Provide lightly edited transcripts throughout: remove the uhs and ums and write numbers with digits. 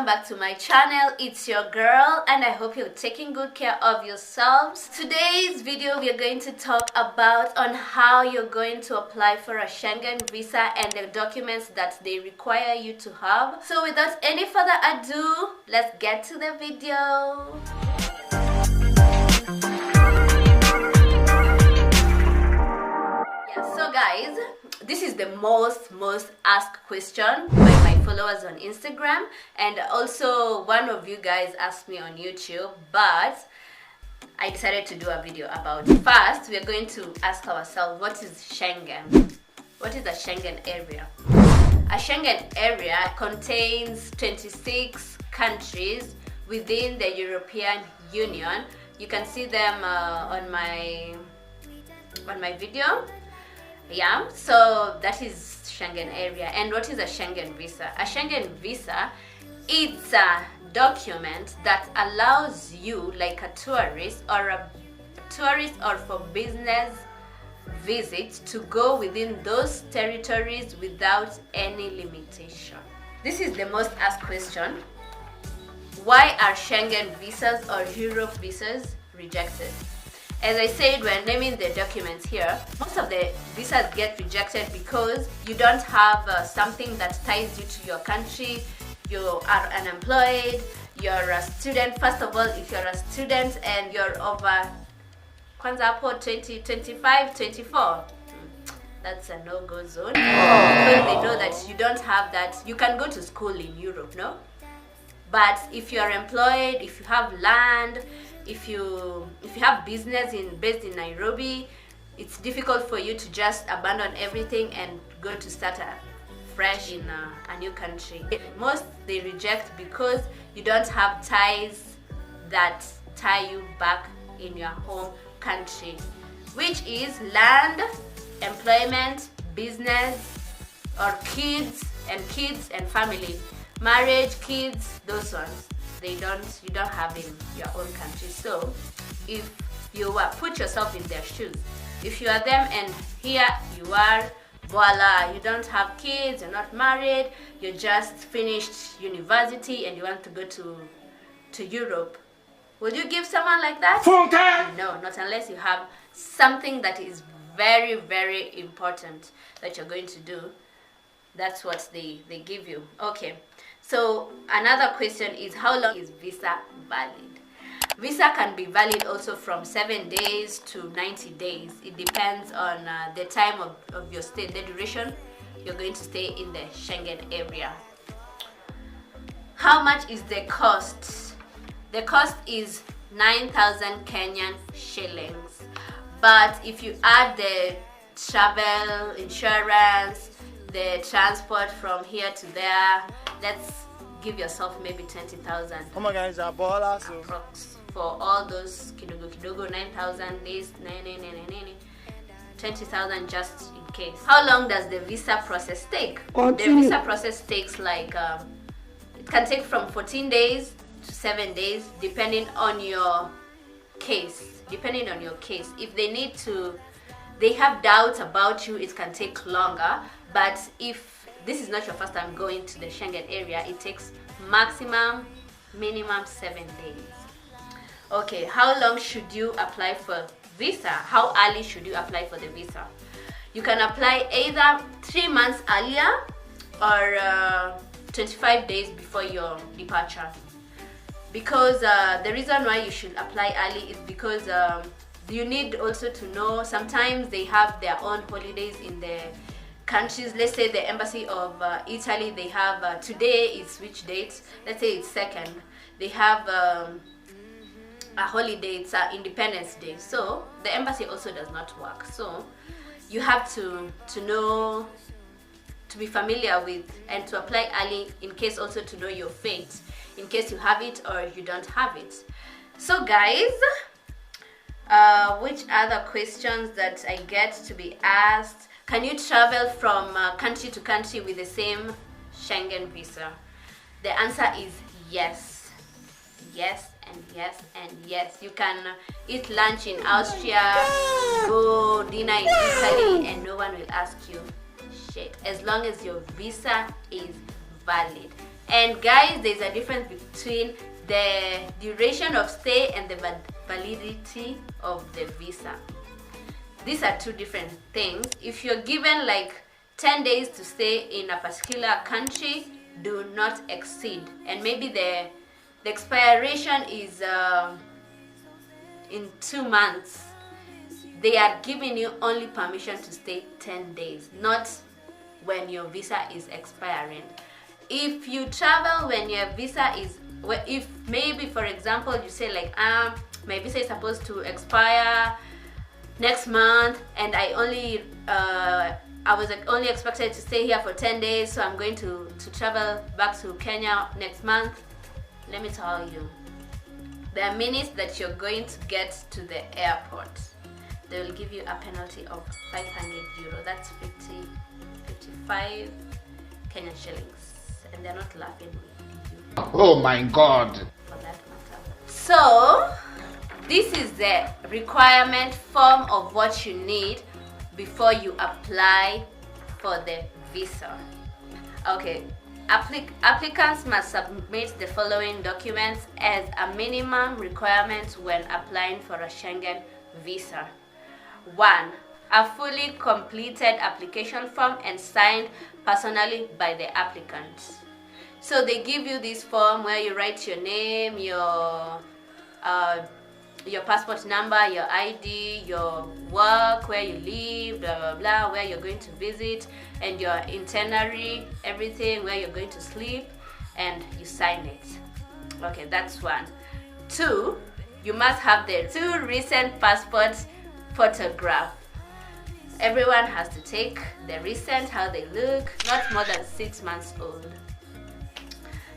welcome back to my channel. It's your girl and I hope you're taking good care of yourselves. Today's video we are going to talk about on how you're going to apply for a Schengen visa and the documents that they require you to have. So without any further ado, let's get to the video. So guys, this is the most asked question by my followers on Instagram, and also one of you guys asked me on YouTube, but I decided to do a video about it. First, we are going to ask ourselves, what is Schengen? What is a Schengen area? A Schengen area contains 26 countries within the European Union. You can see them on my video. Yeah, so that is Schengen area. And what is a Schengen visa? A Schengen visa, it's a document that allows you, like a tourist or for business visit, to go within those territories without any limitation. This is the most asked question. Why are Schengen visas or Europe visas rejected? As I said when naming the documents here, most of the visas get rejected because you don't have something that ties you to your country. You are unemployed, you're a student. First of all, if you're a student and you're over 20, 25, 24, that's a no-go zone. Because they know that you don't have that. You can go to school in Europe, no? But if you're employed, if you have land, if you have business based in Nairobi, it's difficult for you to just abandon everything and go to start fresh in a new country. Most they reject because you don't have ties that tie you back in your home country, which is land, employment, business, or kids and family, marriage, kids, those ones. You don't have in your own country. So if you put yourself in their shoes, if you are them and here you are, voila, you don't have kids, you're not married, you just finished university and you want to go to Europe, would you give someone like that? No, not unless you have something that is very important that you're going to do. That's what they give you. Okay. So another question is, how long is visa valid? Visa can be valid also from 7 days to 90 days. It depends on the time of your stay, the duration you're going to stay in the Schengen area. How much is the cost? The cost is 9,000 Kenyan shillings. But if you add the travel insurance, the transport from here to there, let's give yourself maybe 20,000. Oh my God, approx for all those kidogo 9,000 days, 20,000 just in case. How long does the visa process take? The visa process takes like it can take from 14 days to 7 days, depending on your case. If they have doubts about you, it can take longer. But if this is not your first time going to the Schengen area, it takes minimum 7 days. Okay, how long should you apply for visa? How early should you apply for the visa? You can apply either 3 months earlier or 25 days before your departure. Because the reason why you should apply early is because you need also to know, sometimes they have their own holidays in the countries. Let's say the embassy of Italy, they have today is which date? Let's say it's 2nd. They have a holiday, it's Independence Day. So the embassy also does not work. So you have to know, to be familiar with, and to apply early in case also to know your fate, in case you have it or you don't have it. So guys, which other questions that I get to be asked? Can you travel from country to country with the same Schengen visa? The answer is yes. Yes and yes and yes. You can eat lunch in Austria, go dinner in Italy, and no one will ask you shit, as long as your visa is valid. And guys, there's a difference between the duration of stay and the validity of the visa. These are two different things. If you're given like 10 days to stay in a particular country, do not exceed. And maybe the expiration is in 2 months. They are giving you only permission to stay 10 days, not when your visa is expiring. If you travel when your visa is, if maybe for example you say like my visa is supposed to expire next month and I was like only expected to stay here for 10 days, so I'm going to travel back to Kenya next month. Let me tell you, the minute that you're going to get to the airport, they will give you a penalty of 500 euro. That's 55 Kenyan shillings, and they're not laughing with you. Oh my God! For that matter. So this is the requirement form of what you need before you apply for the visa. Okay, applicants must submit the following documents as a minimum requirement when applying for a Schengen visa. 1. A fully completed application form and signed personally by the applicant. So they give you this form where you write your name, your passport number, your ID, your work, where you live, blah blah blah, where you're going to visit, and your itinerary, everything, where you're going to sleep, and you sign it. Okay, that's 1. 2, you must have the 2 recent passport photograph. Everyone has to take the recent, how they look, not more than 6 months old.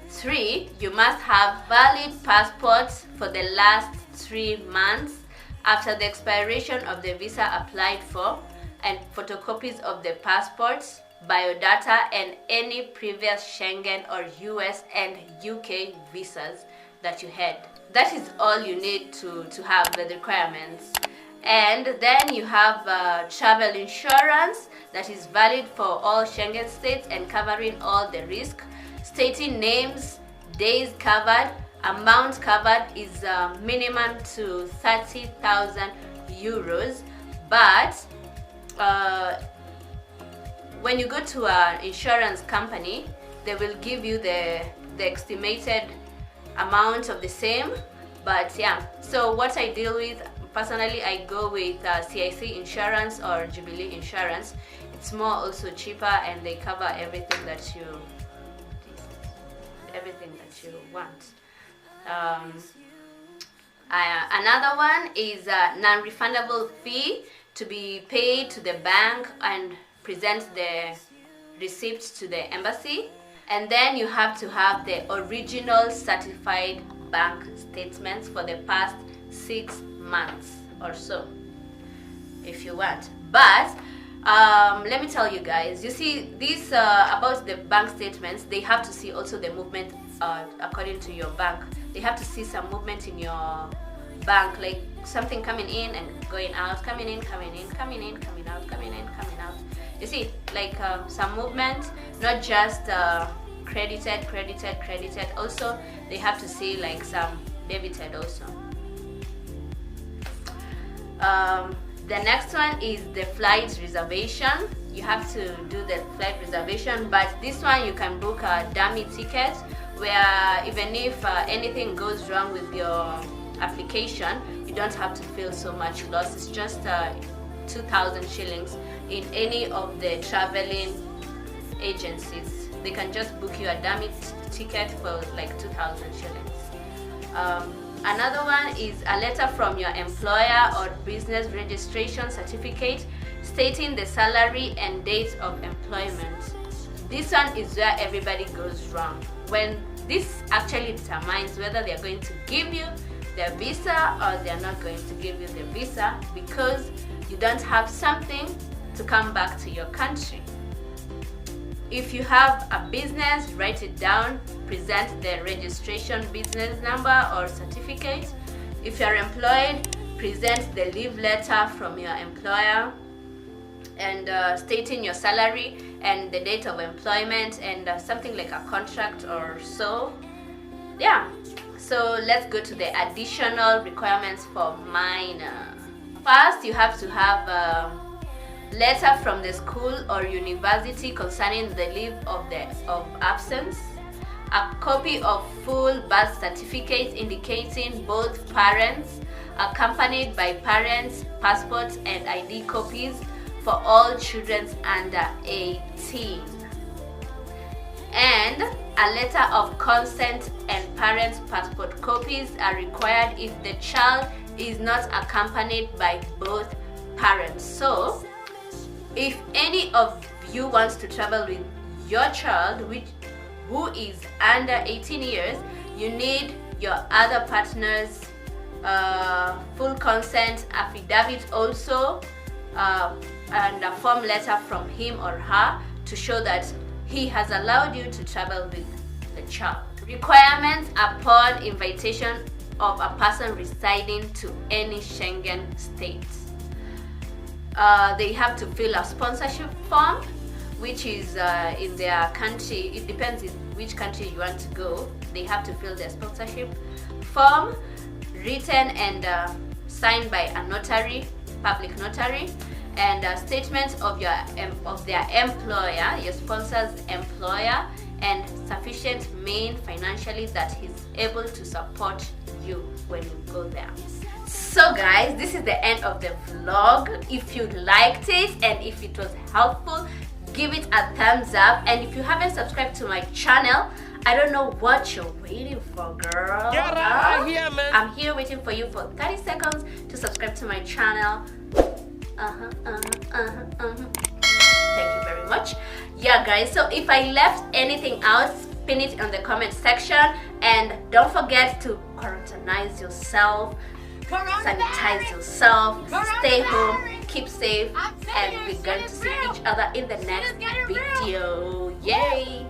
3, you must have valid passports for the last 3 months after the expiration of the visa applied for, and photocopies of the passports, biodata, and any previous Schengen or US and UK visas that you had. That is all you need to have the requirements. And then you have travel insurance that is valid for all Schengen states and covering all the risk, stating names, days covered, amount covered is minimum to 30,000 euros. But when you go to an insurance company, they will give you the estimated amount of the same. But yeah, so what I deal with, personally, I go with CIC insurance or Jubilee insurance. It's more also cheaper, and they cover everything that you want. Another one is a non-refundable fee to be paid to the bank and present the receipts to the embassy. And then you have to have the original certified bank statements for the past 6 months or so, if you want. But let me tell you guys, you see this about the bank statements, they have to see also the movement according to your bank. They have to see some movement in your bank, like something coming in and going out, coming in, coming in, coming in, coming out, coming in, coming out. You see, like some movement, not just credited. Also, they have to see like some debited also. The next one is the flight reservation. You have to do the flight reservation, but this one you can book a dummy ticket, where even if anything goes wrong with your application, you don't have to feel so much loss. It's just 2,000 shillings in any of the traveling agencies. They can just book you a dummy ticket for like 2,000 shillings. Another one is a letter from your employer or business registration certificate stating the salary and date of employment. This one is where everybody goes wrong. When this actually determines whether they are going to give you the visa or they are not going to give you the visa, because you don't have something to come back to your country. If you have a business, write it down, present the registration business number or certificate. If you're employed, present the leave letter from your employer. and stating your salary and the date of employment and something like a contract or so. Yeah, so let's go to the additional requirements for minor. First, you have to have a letter from the school or university concerning the leave of absence, a copy of full birth certificate indicating both parents, accompanied by parents' passports and ID copies for all children under 18. And a letter of consent and parents' passport copies are required if the child is not accompanied by both parents. So, if any of you wants to travel with your child who is under 18 years, you need your other partner's full consent affidavit also, and a form letter from him or her to show that he has allowed you to travel with the child. Requirements upon invitation of a person residing to any Schengen state. They have to fill a sponsorship form, which is in their country. It depends in which country you want to go. They have to fill their sponsorship form, written and signed by a notary, public notary, and statements of their employer, your sponsor's employer, and sufficient mean financially that he's able to support you when you go there. So guys, this is the end of the vlog. If you liked it and if it was helpful, give it a thumbs up. And if you haven't subscribed to my channel, I don't know what you're waiting for, girl. Get out of here, man. I'm here waiting for you for 30 seconds to subscribe to my channel. Thank you very much. Yeah guys, so if I left anything out, pin it on the comment section, and don't forget to quarantine yourself, sanitize yourself, stay home, keep safe, and we're going to see each other in the next video. Yay!